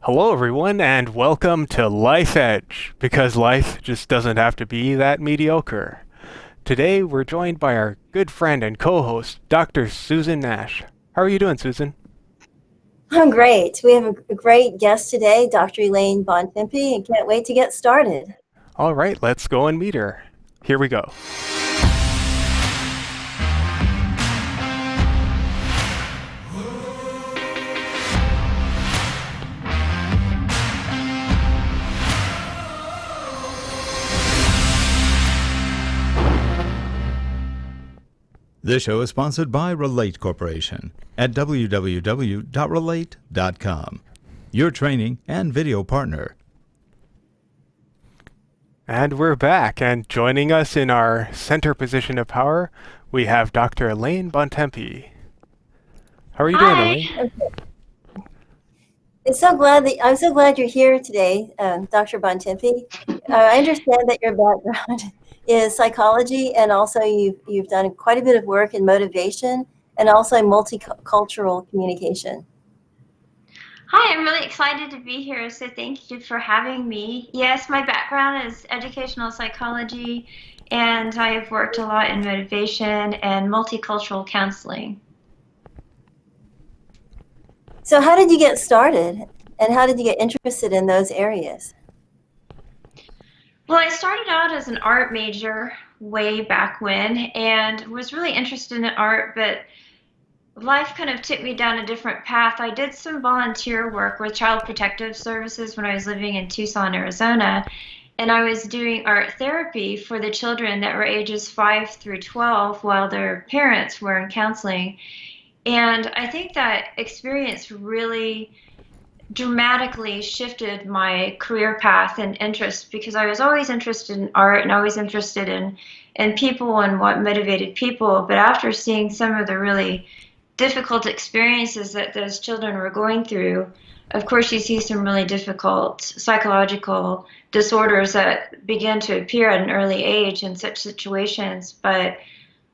Hello, everyone, and welcome to Life Edge, because life just doesn't have to be that mediocre. Today, we're joined by our good friend and co-host, Dr. Susan Nash. How are you doing, Susan? I'm great. We have a great guest today, Dr. Elaine Bontempi, and can't wait to get started. All right, let's go and meet her. Here we go. This show is sponsored by Relate Corporation at www.relate.com, your training and video partner. And we're back, and joining us in our center position of power, we have Dr. Elaine Bontempi. How are you doing, Elaine? I'm so glad you're here today, Dr. Bontempi. I understand that your background is psychology, and also you've done quite a bit of work in motivation and also multicultural communication. Hi, I'm really excited to be here, so thank you for having me. Yes, my background is educational psychology, and I've worked a lot in motivation and multicultural counseling. So how did you get started, and how did you get interested in those areas? Well, I started out as an art major way back when and was really interested in art, but life kind of took me down a different path. I did some volunteer work with Child Protective Services when I was living in Tucson, Arizona, and I was doing art therapy for the children that were ages 5 through 12 while their parents were in counseling. And I think that experience really dramatically shifted my career path and interest, because I was always interested in art and always interested in people and what motivated people. But after seeing some of the really difficult experiences that those children were going through, of course you see some really difficult psychological disorders that begin to appear at an early age in such situations. But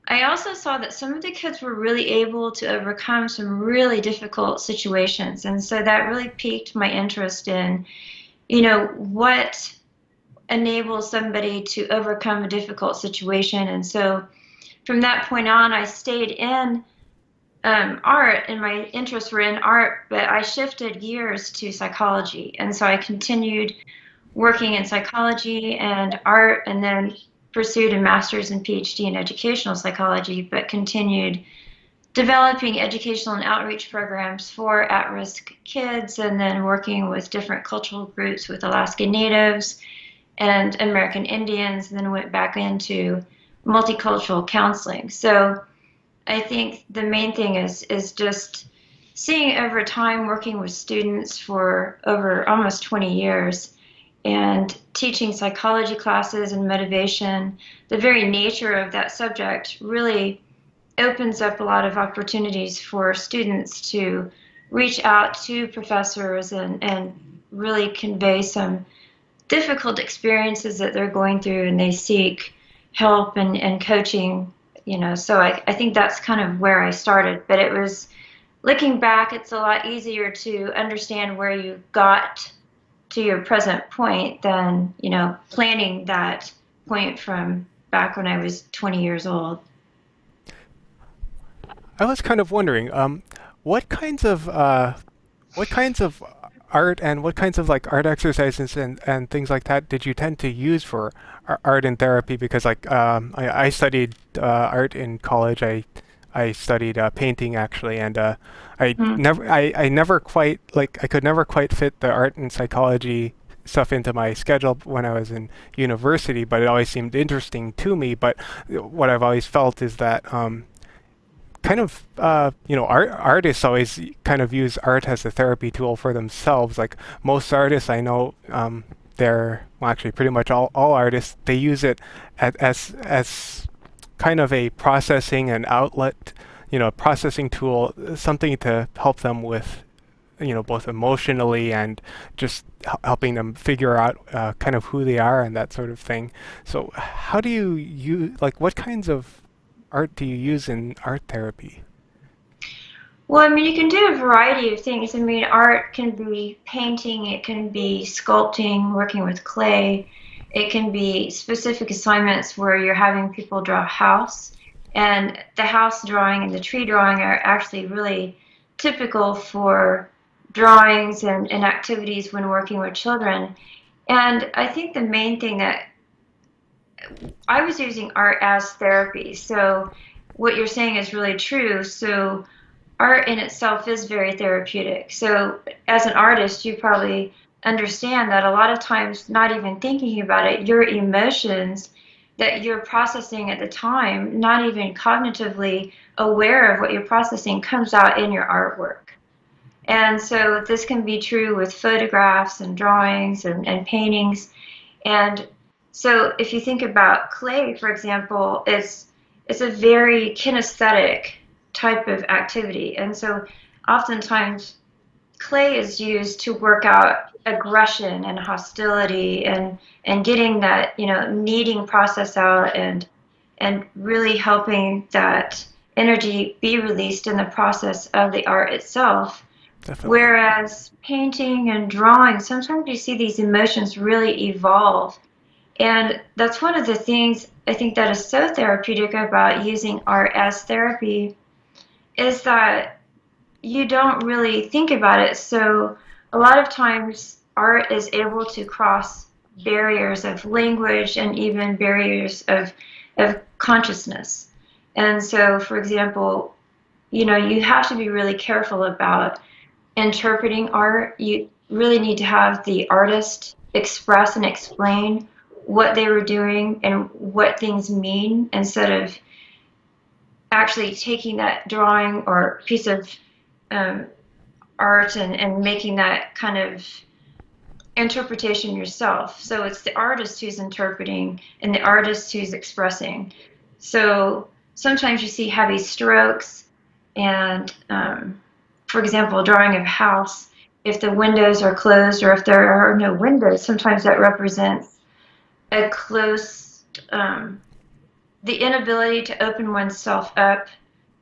I also saw that some of the kids were really able to overcome some really difficult situations. And so that really piqued my interest in, what enables somebody to overcome a difficult situation. And so from that point on, I stayed in art, and my interests were in art, but I shifted gears to psychology. And so I continued working in psychology and art, and then pursued a master's and ph.d. in educational psychology, but continued developing educational and outreach programs for at-risk kids, and then working with different cultural groups with Alaska Natives and American Indians, and then went back into multicultural counseling. So I think the main thing is just seeing over time, working with students for over almost 20 years, and teaching psychology classes and motivation. The very nature of that subject really opens up a lot of opportunities for students to reach out to professors and really convey some difficult experiences that they're going through, and they seek help and coaching. So I think that's kind of where I started. But it was, looking back, it's a lot easier to understand where you got to your present point than, planning that point from back when I was 20 years old. I was kind of wondering, what kinds of art and what kinds of art exercises and things like that did you tend to use for art and therapy? Because I studied art in college. I studied painting actually, and I never quite I could never quite fit the art and psychology stuff into my schedule when I was in university, but it always seemed interesting to me. But what I've always felt is that artists always kind of use art as a therapy tool for themselves. Like most artists I know, actually pretty much all artists, they use it as kind of a processing and outlet, processing tool, something to help them with, both emotionally and just helping them figure out kind of who they are and that sort of thing. So how do you use, what kinds of art do you use in art therapy? Well, I mean, you can do a variety of things. I mean, art can be painting, it can be sculpting, working with clay, it can be specific assignments where you're having people draw a house. And the house drawing and the tree drawing are actually really typical for drawings and activities when working with children. And I think the main thing that I was using art as therapy. So what you're saying is really true. So art in itself is very therapeutic. So as an artist, you probably understand that a lot of times, not even thinking about it, your emotions that you're processing at the time, not even cognitively aware of what you're processing, comes out in your artwork. And so this can be true with photographs and drawings and paintings. And so if you think about clay, for example, it's a very kinesthetic type of activity. And so oftentimes clay is used to work out aggression and hostility and getting that, kneading process out and really helping that energy be released in the process of the art itself. Definitely. Whereas painting and drawing, sometimes you see these emotions really evolve. And that's one of the things I think that is so therapeutic about using art as therapy is that you don't really think about it. So a lot of times art is able to cross barriers of language and even barriers of consciousness. And so, for example, you have to be really careful about interpreting art. You really need to have the artist express and explain what they were doing and what things mean instead of actually taking that drawing or piece of um, art and making that kind of interpretation yourself. So it's the artist who's interpreting and the artist who's expressing. So sometimes you see heavy strokes and for example, a drawing of a house, if the windows are closed or if there are no windows, sometimes that represents a closed, the inability to open oneself up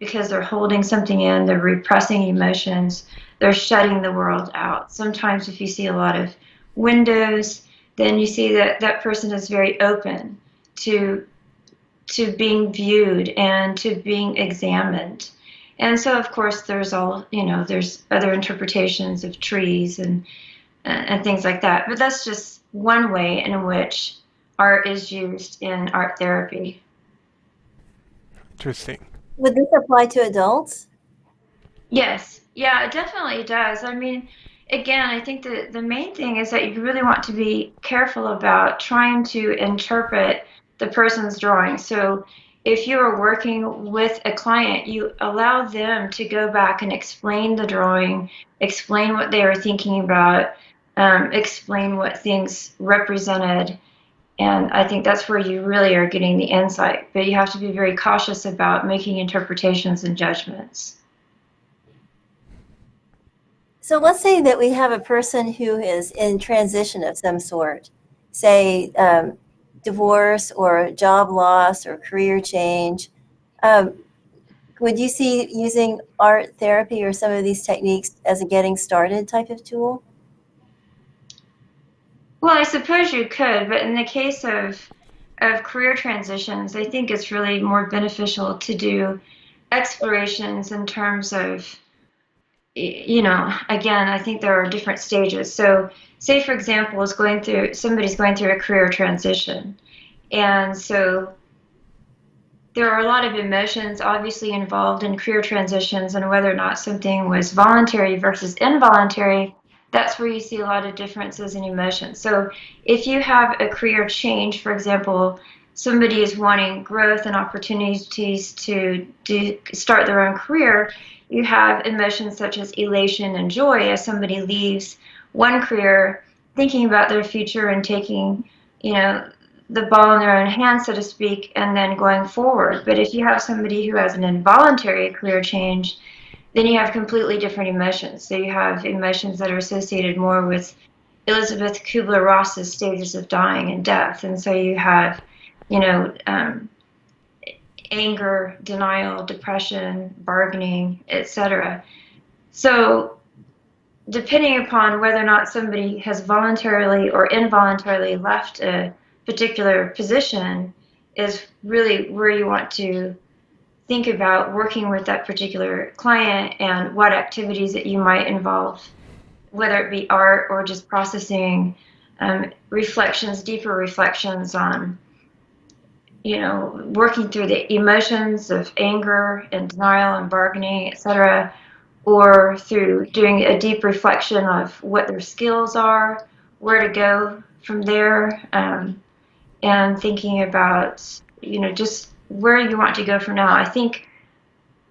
because they're holding something in, they're repressing emotions, they're shutting the world out. Sometimes if you see a lot of windows, then you see that that person is very open to being viewed and to being examined. And so, of course, there's there's other interpretations of trees and things like that. But that's just one way in which art is used in art therapy. Interesting. Would this apply to adults? Yes, yeah, it definitely does. I mean, again, I think that the main thing is that you really want to be careful about trying to interpret the person's drawing. So if you are working with a client, you allow them to go back and explain the drawing, explain what they were thinking about, explain what things represented. And I think that's where you really are getting the insight. But you have to be very cautious about making interpretations and judgments. So let's say that we have a person who is in transition of some sort, say divorce or job loss or career change. Would you see using art therapy or some of these techniques as a getting started type of tool? Well, I suppose you could, but in the case of career transitions, I think it's really more beneficial to do explorations in terms of, again, I think there are different stages. So, say for example, somebody's going through a career transition, and so there are a lot of emotions obviously involved in career transitions, and whether or not something was voluntary versus involuntary, that's where you see a lot of differences in emotions. So if you have a career change, for example, somebody is wanting growth and opportunities to start their own career, you have emotions such as elation and joy as somebody leaves one career thinking about their future and taking, the ball in their own hands, so to speak, and then going forward. But if you have somebody who has an involuntary career change, then you have completely different emotions. So you have emotions that are associated more with Elizabeth Kubler-Ross's stages of dying and death. And so you have, anger, denial, depression, bargaining, etc. So depending upon whether or not somebody has voluntarily or involuntarily left a particular position is really where you want to think about working with that particular client and what activities that you might involve, whether it be art or just processing reflections, deeper reflections on, working through the emotions of anger and denial and bargaining, etc., or through doing a deep reflection of what their skills are, where to go from there, and thinking about, just where you want to go from now. I think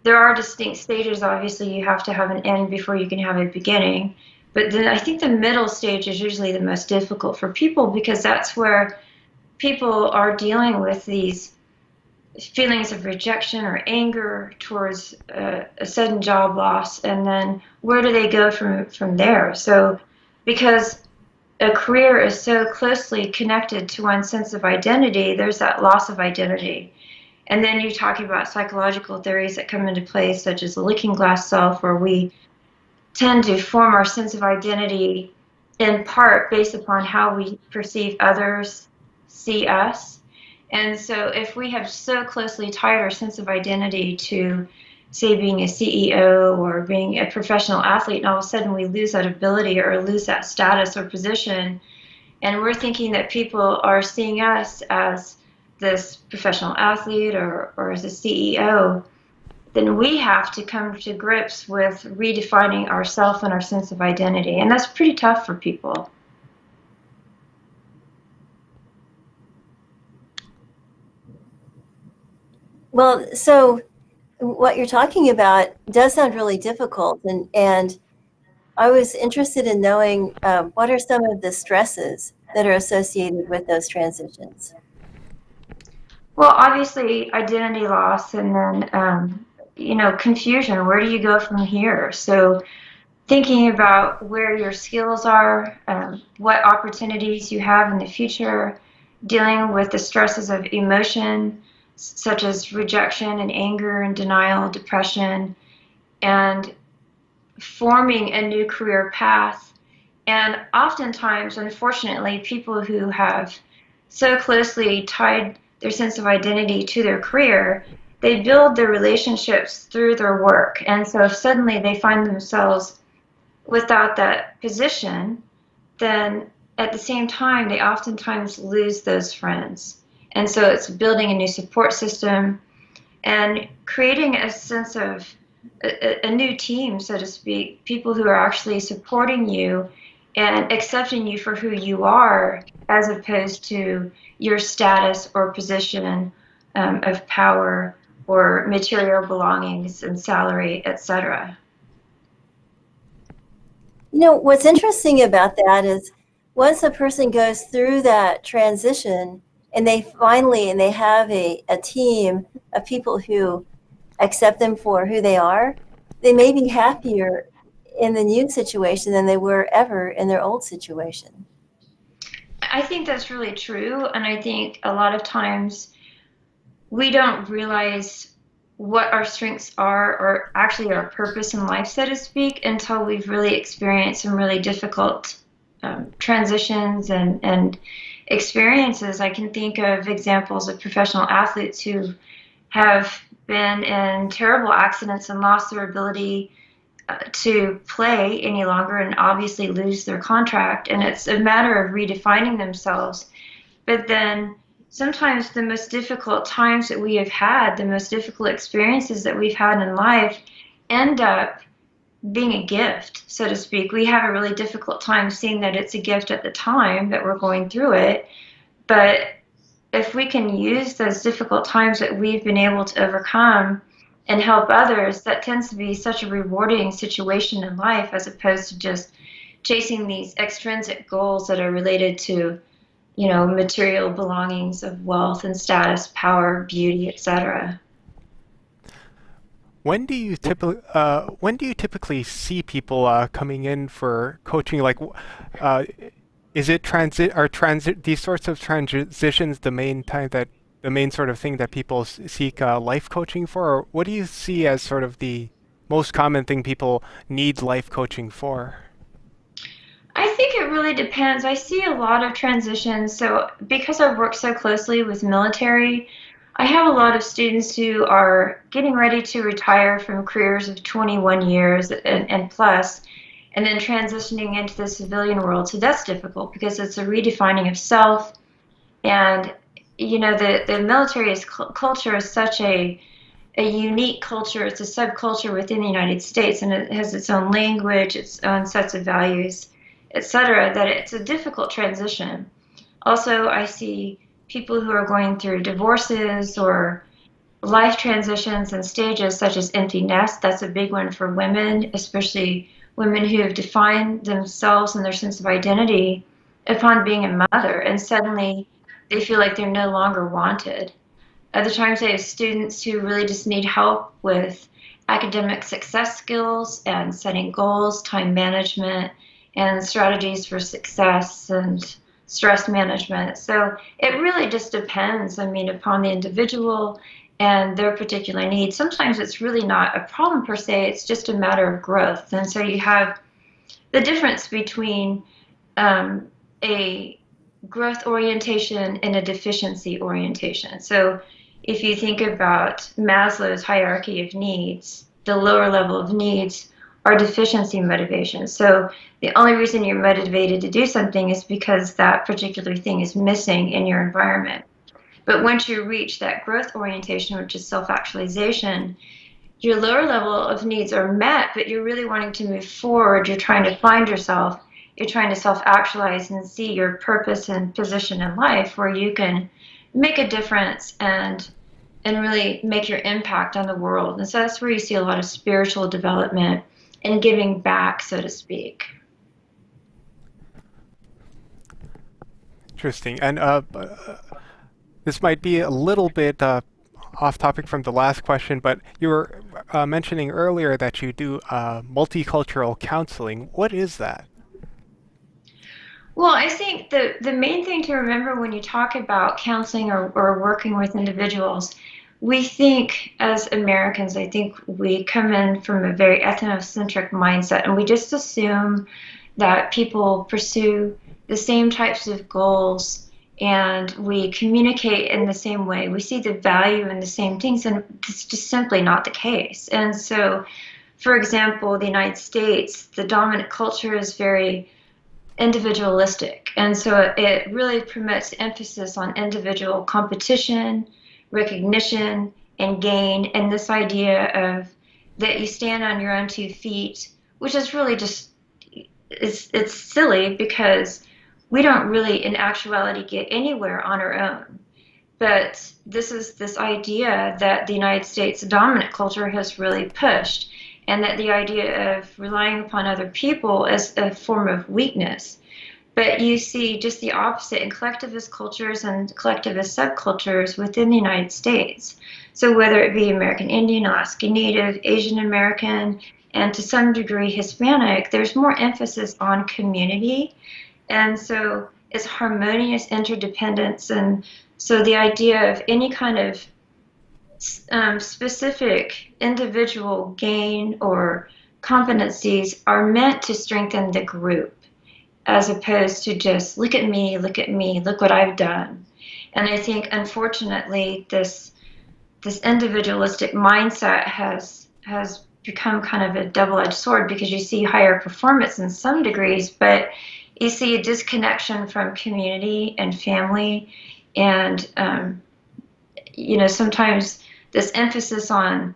there are distinct stages. Obviously, you have to have an end before you can have a beginning. But then I think the middle stage is usually the most difficult for people, because that's where people are dealing with these feelings of rejection or anger towards a sudden job loss, and then where do they go from there? So because a career is so closely connected to one's sense of identity, there's that loss of identity. And then you talk about psychological theories that come into play, such as the looking glass self, where we tend to form our sense of identity in part based upon how we perceive others see us. And so if we have so closely tied our sense of identity to, say, being a CEO or being a professional athlete, and all of a sudden we lose that ability or lose that status or position, and we're thinking that people are seeing us as this professional athlete or as a CEO, then we have to come to grips with redefining ourselves and our sense of identity. And that's pretty tough for people. Well, so what you're talking about does sound really difficult, and I was interested in knowing what are some of the stresses that are associated with those transitions? Well, obviously, identity loss, and then, confusion. Where do you go from here? So thinking about where your skills are, what opportunities you have in the future, dealing with the stresses of emotion, such as rejection and anger and denial, depression, and forming a new career path. And oftentimes, unfortunately, people who have so closely tied their sense of identity to their career, they build their relationships through their work. And so if suddenly they find themselves without that position, then at the same time, they oftentimes lose those friends. And so it's building a new support system and creating a sense of a new team, so to speak, people who are actually supporting you and accepting you for who you are, as opposed to your status or position of power or material belongings and salary, etc. What's interesting about that is once a person goes through that transition and they have a team of people who accept them for who they are, they may be happier in the new situation than they were ever in their old situation. I think that's really true. And I think a lot of times we don't realize what our strengths are, or actually our purpose in life, so to speak, until we've really experienced some really difficult transitions and experiences. I can think of examples of professional athletes who have been in terrible accidents and lost their ability to play any longer, and obviously lose their contract. And it's a matter of redefining themselves. But then sometimes the most difficult times that we have had, the most difficult experiences that we've had in life, end up being a gift, so to speak. We have a really difficult time seeing that it's a gift at the time that we're going through it. But if we can use those difficult times that we've been able to overcome and help others, that tends to be such a rewarding situation in life, as opposed to just chasing these extrinsic goals that are related to, material belongings of wealth and status, power, beauty, etc. When do you typically see people coming in for coaching? Like, is it these sorts of transitions the main time that the main sort of thing that people seek life coaching for? Or what do you see as sort of the most common thing people need life coaching for? I think it really depends. I see a lot of transitions. So, because I've worked so closely with military, I have a lot of students who are getting ready to retire from careers of 21 years and plus, and then transitioning into the civilian world. So, that's difficult because it's a redefining of self. And, the military culture is such a unique culture. It's a subculture within the United States, and it has its own language, its own sets of values, etc., that it's a difficult transition. Also, I see people who are going through divorces or life transitions and stages such as empty nest. That's a big one for women, especially women who have defined themselves and their sense of identity upon being a mother, and suddenly they feel like they're no longer wanted. Other times I have students who really just need help with academic success skills and setting goals, time management, and strategies for success and stress management. So it really just depends, upon the individual and their particular needs. Sometimes it's really not a problem per se, it's just a matter of growth. And so you have the difference between a growth orientation and a deficiency orientation. So if you think about Maslow's hierarchy of needs, the lower level of needs are deficiency motivations. So the only reason you're motivated to do something is because that particular thing is missing in your environment. But once you reach that growth orientation, which is self-actualization, your lower level of needs are met, but you're really wanting to move forward. You're trying to find yourself. You're trying to self-actualize and see your purpose and position in life where you can make a difference and really make your impact on the world. And so that's where you see a lot of spiritual development and giving back, so to speak. Interesting. And this might be a little bit off topic from the last question, but you were mentioning earlier that you do multicultural counseling. What is that? Well, I think the main thing to remember when you talk about counseling or working with individuals, we think as Americans, I think we come in from a very ethnocentric mindset, and we just assume that people pursue the same types of goals and we communicate in the same way. We see the value in the same things, and it's just simply not the case. And so, for example, the United States, the dominant culture is very individualistic. And so it really promotes emphasis on individual competition, recognition, and gain, and this idea of that you stand on your own 2 feet, which is really just, it's silly because we don't really in actuality get anywhere on our own. But this is this idea that the United States dominant culture has really pushed, and that the idea of relying upon other people is a form of weakness. But you see just the opposite in collectivist cultures and collectivist subcultures within the United States. So whether it be American Indian, Alaska Native, Asian American, and to some degree Hispanic, there's more emphasis on community. And so it's harmonious interdependence. And so the idea of any kind of specific individual gain or competencies are meant to strengthen the group, as opposed to just look at me, look what I've done. And I think, unfortunately, this individualistic mindset has become kind of a double-edged sword, because you see higher performance in some degrees, but you see a disconnection from community and family, and sometimes this emphasis on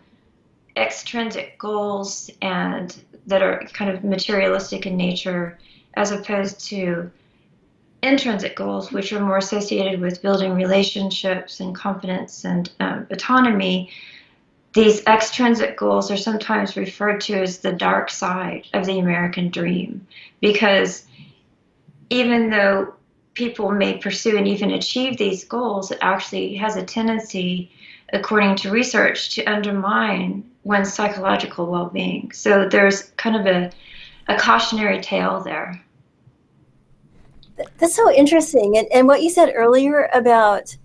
extrinsic goals and that are kind of materialistic in nature, as opposed to intrinsic goals, which are more associated with building relationships and confidence and autonomy. These extrinsic goals are sometimes referred to as the dark side of the American dream, because even though people may pursue and even achieve these goals, it actually has a tendency, according to research, to undermine one's psychological well-being. So there's kind of a cautionary tale there. That's so interesting. And what you said earlier about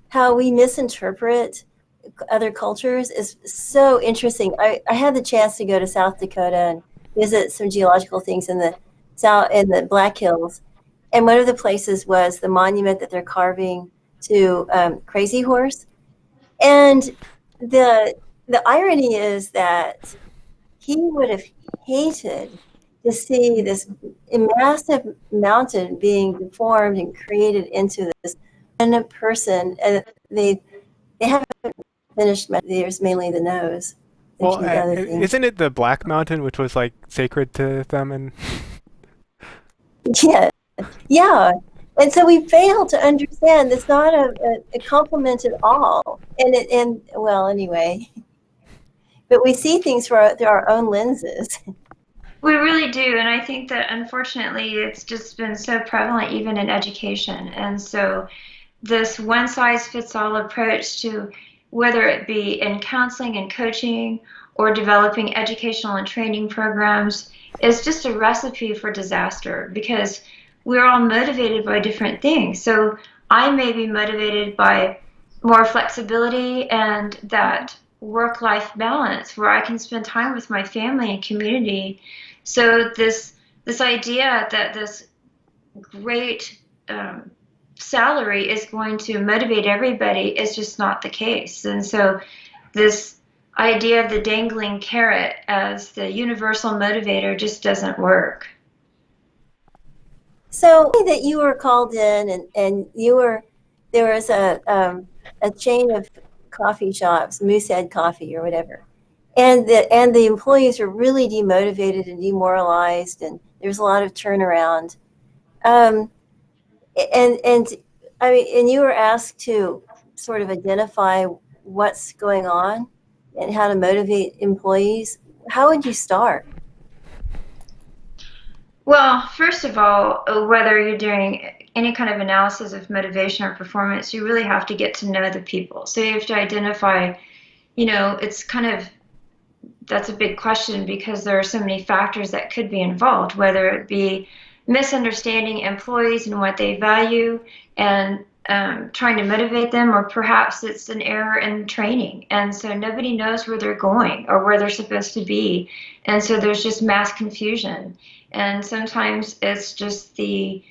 how we misinterpret other cultures is so interesting. I had the chance to go to South Dakota and visit some geological things in the Black Hills, and one of the places was the monument that they're carving to Crazy Horse. And the irony is that he would have hated to see this massive mountain being deformed and created into this one person. And they haven't finished. There's mainly the nose. Well, isn't it the Black Mountain, which was like sacred to them? And yeah, yeah. And so we fail to understand it's not a compliment at all. And well, anyway, but we see things through our own lenses. We really do, and I think that unfortunately it's just been so prevalent even in education. And so this one-size-fits-all approach to whether it be in counseling and coaching or developing educational and training programs is just a recipe for disaster, because we're all motivated by different things. So I may be motivated by more flexibility and that work-life balance where I can spend time with my family and community. So this idea that this great salary is going to motivate everybody is just not the case. And so this idea of the dangling carrot as the universal motivator just doesn't work. So that you were called in and there was a chain of coffee shops, Moosehead Coffee or whatever. And the employees were really demotivated and demoralized, and there's a lot of turnaround. And I mean, and you were asked to sort of identify what's going on and how to motivate employees. How would you start? Well, first of all, whether you're doing any kind of analysis of motivation or performance, you really have to get to know the people. So you have to identify, it's kind of, that's a big question because there are so many factors that could be involved, whether it be misunderstanding employees and what they value and trying to motivate them, or perhaps it's an error in training. And so nobody knows where they're going or where they're supposed to be. And so there's just mass confusion. And sometimes it's just the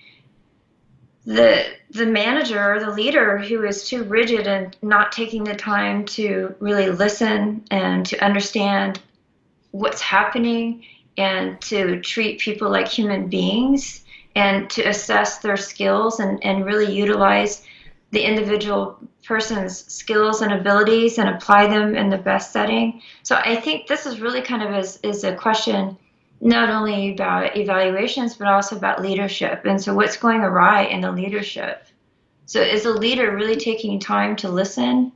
manager or the leader who is too rigid and not taking the time to really listen and to understand what's happening and to treat people like human beings and to assess their skills and really utilize the individual person's skills and abilities and apply them in the best setting. So I think this is really kind of is a question not only about evaluations, but also about leadership. And so what's going awry in the leadership? So is a leader really taking time to listen?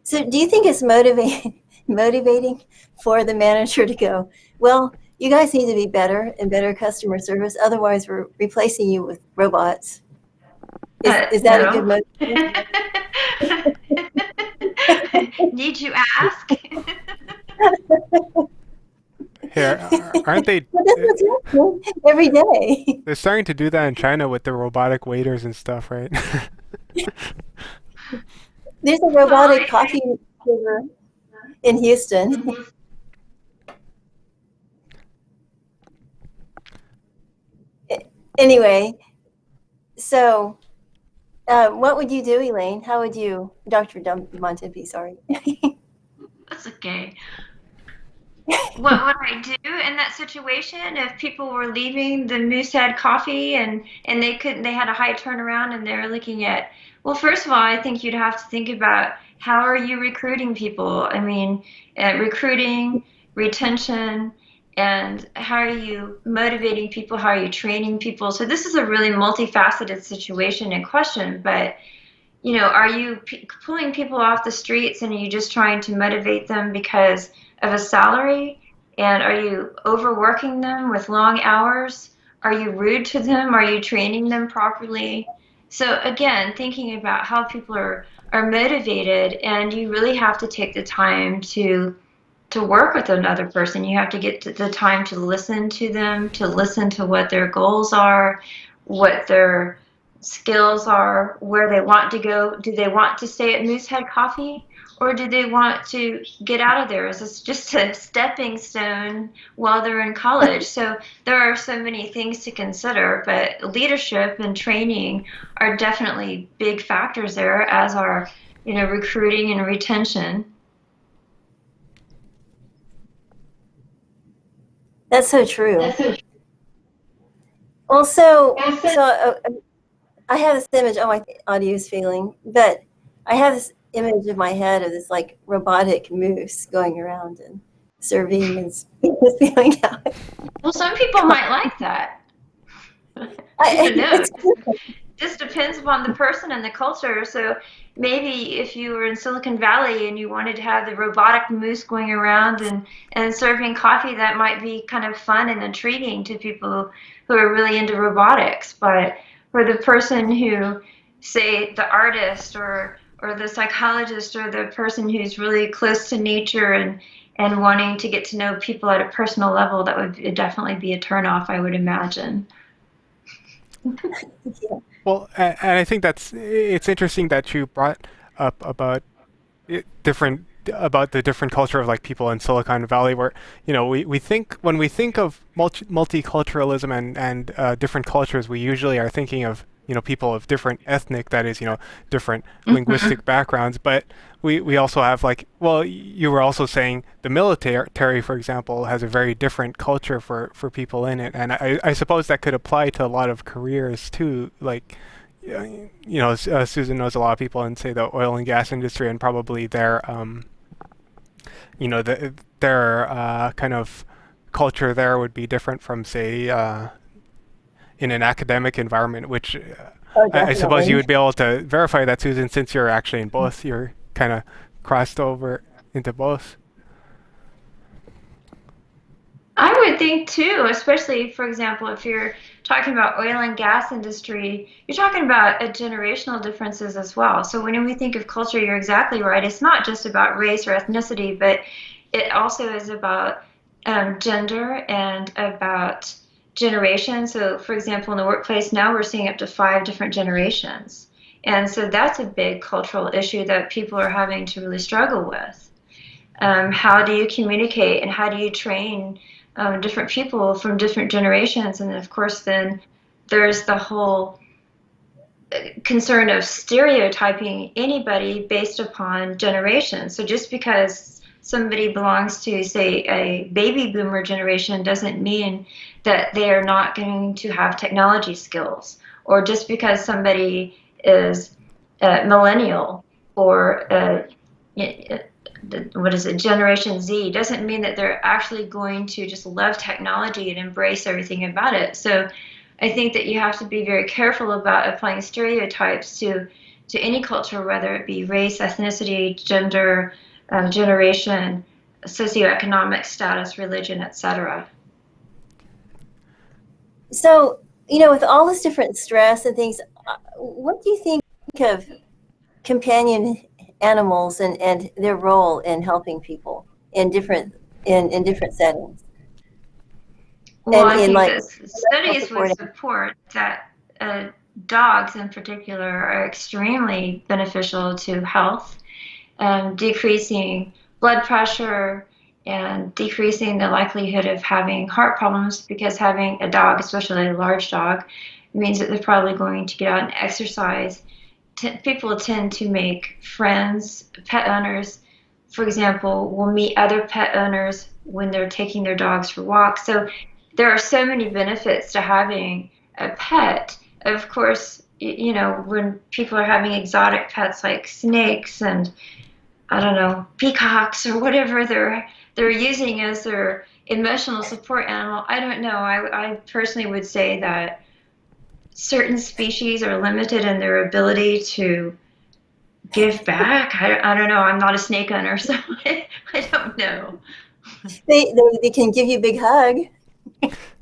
So do you think it's motivating for the manager to go, well, you guys need to be better and better customer service, otherwise we're replacing you with robots? Is that a good motivation? Need you ask? here, aren't they? Well, that's what's happening every day. They're starting to do that in China with the robotic waiters and stuff, right? There's a robotic coffee server in Houston. Anyway, so what would you do, Elaine? How would you, Dr. Bontempi, sorry. That's okay. What would I do in that situation if people were leaving the Moosehead Coffee and they had a high turnaround and they're looking at, well, first of all, I think you'd have to think about how are you recruiting people? I mean, recruiting, retention, and how are you motivating people? How are you training people? So this is a really multifaceted situation and question, but are you pulling people off the streets and are you just trying to motivate them because of a salary? And are you overworking them with long hours? Are you rude to them? Are you training them properly? So again, thinking about how people are motivated, and you really have to take the time to work with another person. You have to get the time to listen to them, to listen to what their goals are, what their skills are, where they want to go. Do they want to stay at Moosehead Coffee, or do they want to get out of there? Is this just a stepping stone while they're in college? So there are so many things to consider, but leadership and training are definitely big factors there, as are, recruiting and retention. That's so true. Well, so I have this image. Oh, my audio is failing, but I have this image in my head of this like robotic moose going around and serving and spewing out. Well, some people might like that. I don't know. Just depends upon the person and the culture. So maybe if you were in Silicon Valley and you wanted to have the robotic moose going around and serving coffee, that might be kind of fun and intriguing to people who are really into robotics. But for the person who, say, the artist or the psychologist or the person who's really close to nature and wanting to get to know people at a personal level, that would definitely be a turnoff, I would imagine. Yeah. Well, and I think it's interesting that you brought up about the different culture of like people in Silicon Valley, where we think, when we think of multiculturalism and different cultures, we usually are thinking of people of different ethnic, that is, different linguistic backgrounds. But we also have, like, well, you were also saying the military, for example, has a very different culture for people in it, and I suppose that could apply to a lot of careers too. Like, Susan knows a lot of people in, say, the oil and gas industry, and probably their kind of culture there would be different from, say, in an academic environment, which I suppose you would be able to verify that, Susan, since you're actually in both. You're kind of crossed over into both. I would think too, especially, for example, if you're talking about oil and gas industry, you're talking about generational differences as well. So when we think of culture, you're exactly right. It's not just about race or ethnicity, but it also is about gender and about generation. So, for example, in the workplace now, we're seeing up to 5 different generations. And so that's a big cultural issue that people are having to really struggle with. How do you communicate and how do you train different people from different generations? And of course, then there's the whole concern of stereotyping anybody based upon generation. So just because somebody belongs to, say, a baby boomer generation doesn't mean that they are not going to have technology skills. Or just because somebody is millennial or Generation Z, doesn't mean that they're actually going to just love technology and embrace everything about it. So I think that you have to be very careful about applying stereotypes to any culture, whether it be race, ethnicity, gender, generation, socioeconomic status, religion, etc. So, with all this different stress and things, what do you think of companion animals and their role in helping people in different settings? Well, I think that studies would support that dogs in particular are extremely beneficial to health, decreasing blood pressure and decreasing the likelihood of having heart problems, because having a dog, especially a large dog, means that they're probably going to get out and exercise. People tend to make friends. Pet owners, for example, will meet other pet owners when they're taking their dogs for walks. So there are so many benefits to having a pet. Of course, when people are having exotic pets like snakes and, I don't know, peacocks or whatever they're using as their emotional support animal, I don't know. I personally would say that certain species are limited in their ability to give back. I don't know. I'm not a snake owner, so I don't know. They can give you a big hug.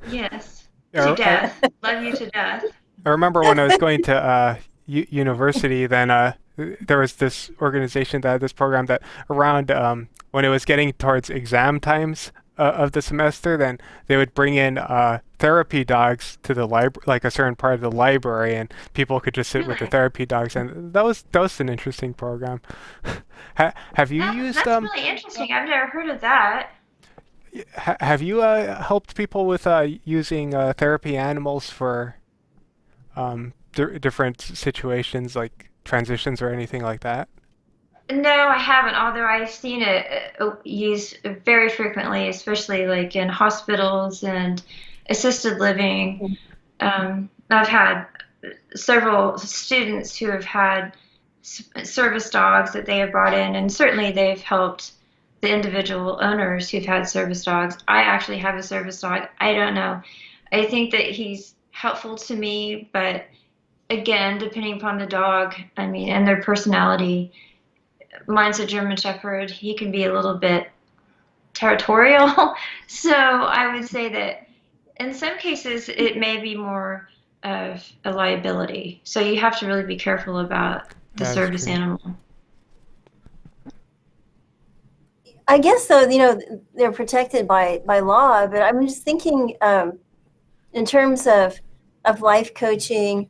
Yes, to death. Love you to death. I remember when I was going to university, then there was this organization that had this program that around when it was getting towards exam times, of the semester, then they would bring in therapy dogs to the library, like a certain part of the library, and people could just sit with the Really? therapy dogs, and that was an interesting program. Have you used That's really interesting. I've never heard of that. have you helped people with using therapy animals for different situations like transitions or anything like that? No, I haven't, although I've seen it used very frequently, especially like in hospitals and assisted living. I've had several students who have had service dogs that they have brought in, and certainly they've helped the individual owners who've had service dogs. I actually have a service dog. I don't know. I think that he's helpful to me, but again, depending upon the dog, I mean, and their personality. Mine's a German Shepherd. He can be a little bit territorial. So I would say that in some cases it may be more of a liability. So you have to really be careful about the That's service true. animal. I guess so. They're protected by law, but I'm just thinking in terms of life coaching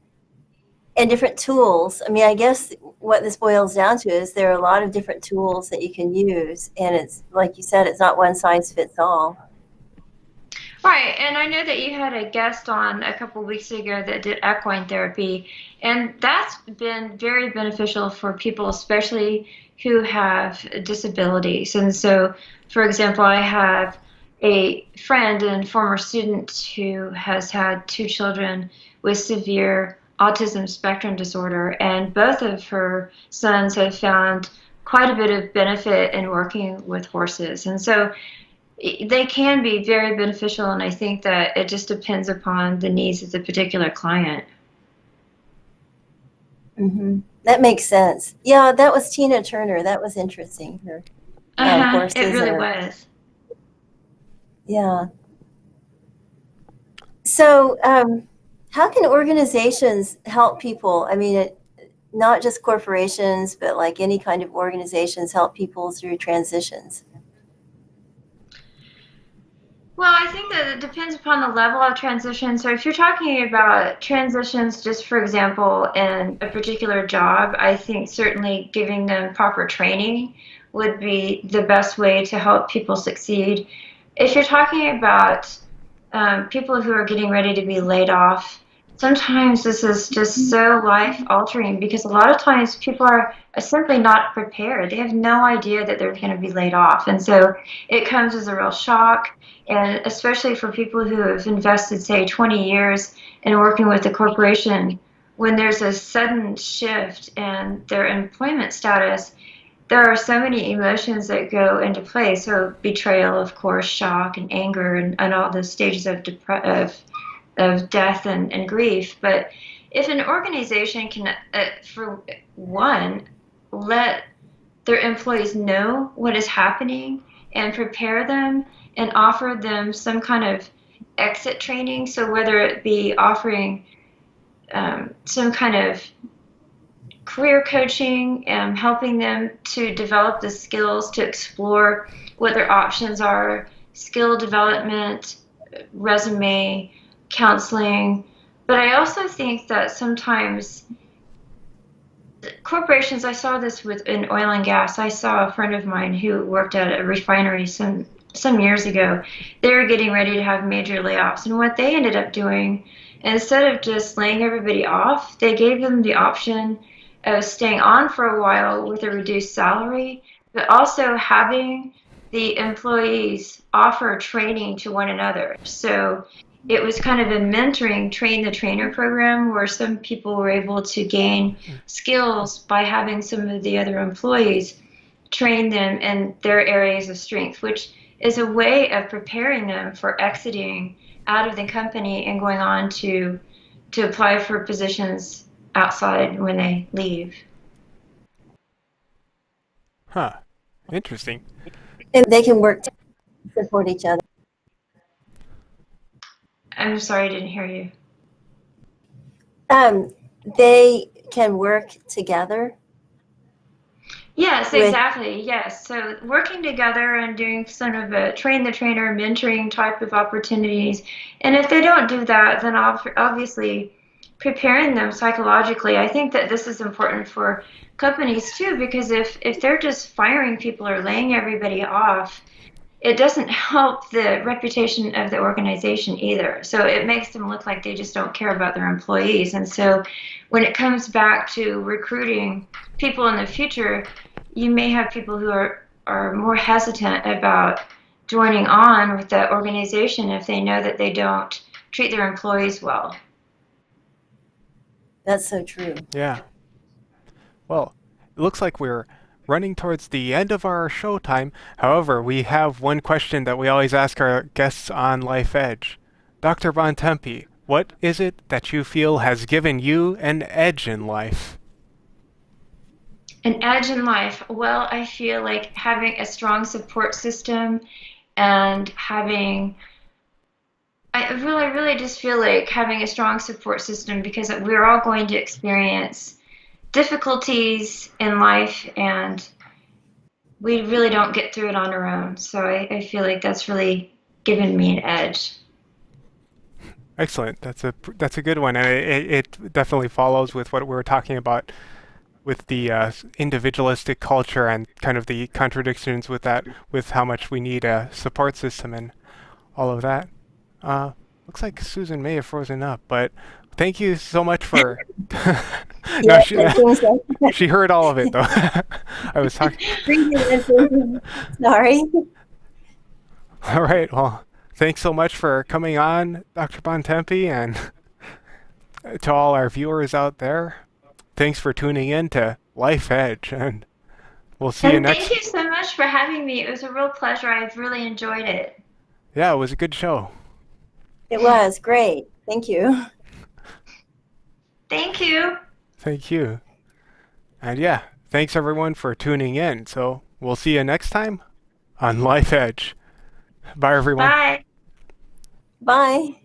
and different tools. I mean, I guess what this boils down to is there are a lot of different tools that you can use, and it's like you said, it's not one size fits all. Right, and I know that you had a guest on a couple of weeks ago that did equine therapy, and that's been very beneficial for people, especially who have disabilities. And so, for example, I have a friend and former student who has had two children with severe autism spectrum disorder, and both of her sons have found quite a bit of benefit in working with horses. And so they can be very beneficial, and I think that it just depends upon the needs of the particular client. That makes sense. Yeah, that was Tina Turner. That was interesting. Her It horses really and was. yeah. So, how can organizations help people? I mean, not just corporations, but like any kind of organizations help people through transitions. Well, I think that it depends upon the level of transition. So if you're talking about transitions, just for example, in a particular job, I think certainly giving them proper training would be the best way to help people succeed. If you're talking about people who are getting ready to be laid off, sometimes this is just so life altering because a lot of times people are simply not prepared. They have no idea that they're going to be laid off. And so it comes as a real shock. And especially for people who have invested, say, 20 years in working with a corporation, when there's a sudden shift in their employment status, there are so many emotions that go into play. So betrayal, of course, shock and anger, and all the stages of death and grief. But if an organization can, for one, let their employees know what is happening and prepare them and offer them some kind of exit training. So whether it be offering some kind of career coaching, helping them to develop the skills to explore what their options are, skill development, resume, counseling. But I also think that sometimes corporations, I saw this in oil and gas. I saw a friend of mine who worked at a refinery some years ago. They were getting ready to have major layoffs, and what they ended up doing, instead of just laying everybody off, they gave them the option of staying on for a while with a reduced salary, but also having the employees offer training to one another. So it was kind of a mentoring, train the trainer program where some people were able to gain skills by having some of the other employees train them in their areas of strength, which is a way of preparing them for exiting out of the company and going on to apply for positions outside when they leave. Huh. Interesting. And they can work to support each other. I'm sorry, I didn't hear you. They can work together. Yes, with exactly. Yes. So working together and doing sort of a train the trainer mentoring type of opportunities. And if they don't do that, then obviously preparing them psychologically. I think that this is important for companies too, because if they're just firing people or laying everybody off, it doesn't help the reputation of the organization either. So it makes them look like they just don't care about their employees. And so when it comes back to recruiting people in the future, you may have people who are more hesitant about joining on with the organization if they know that they don't treat their employees well. that's so true. Yeah. Well, it looks like we're running towards the end of our show time. However, we have one question that we always ask our guests on Life Edge. Dr. Bontempi, what is it that you feel has given you an edge in life? An edge in life. Well, I feel like having a strong support system and I really just feel like having a strong support system because we're all going to experience difficulties in life and we really don't get through it on our own. So I feel like that's really given me an edge. Excellent. That's a good one, and it definitely follows with what we were talking about with the individualistic culture and kind of the contradictions with that, with how much we need a support system and all of that. Looks like Susan may have frozen up, but thank you so much for. No, Yes, I think so. she heard all of it though. I was talking. Sorry. All right. Well, thanks so much for coming on, Dr. Bontempi, and to all our viewers out there. Thanks for tuning in to Life Edge, and we'll see you And next. thank you so much for having me. It was a real pleasure. I've really enjoyed it. Yeah, it was a good show. It was great. Thank you. Thank you. Thank you. And yeah, thanks everyone for tuning in. So we'll see you next time on Life Edge. Bye, everyone. Bye. Bye.